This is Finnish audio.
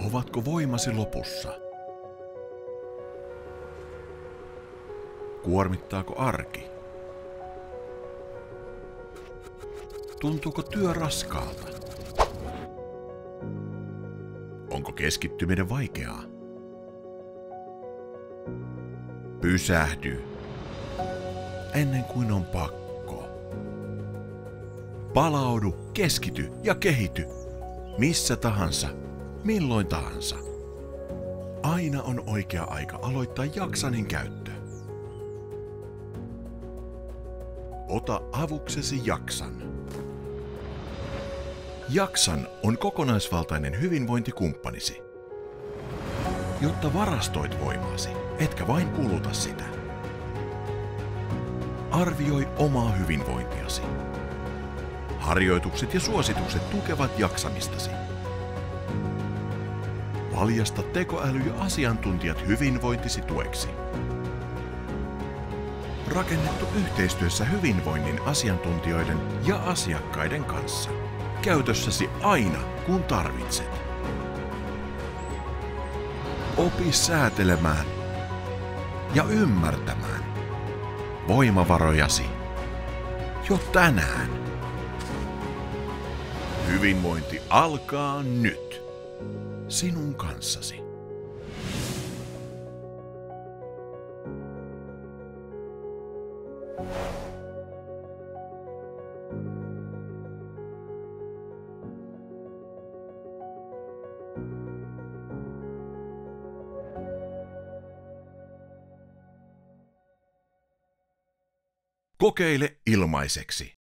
Ovatko voimasi lopussa? Kuormittaako arki? Tuntuuko työ raskaalta? Onko keskittyminen vaikeaa? Pysähdy, ennen kuin on pakko. Palaudu, keskity ja kehity. Missä tahansa, milloin tahansa. Aina on oikea aika aloittaa jaksanin käyttö. Ota avuksesi Jaksan. Jaksan on kokonaisvaltainen hyvinvointikumppanisi. Jotta varastoit voimaasi, etkä vain kuluta sitä. Arvioi omaa hyvinvointiasi. Harjoitukset ja suositukset tukevat jaksamistasi. Valjasta tekoäly ja asiantuntijat hyvinvointisi tueksi. Rakennettu yhteistyössä hyvinvoinnin asiantuntijoiden ja asiakkaiden kanssa. Käytössäsi aina, kun tarvitset. Opi säätelemään ja ymmärtämään voimavarojasi jo tänään. Hyvinvointi alkaa nyt. Sinun kanssasi. Kokeile ilmaiseksi.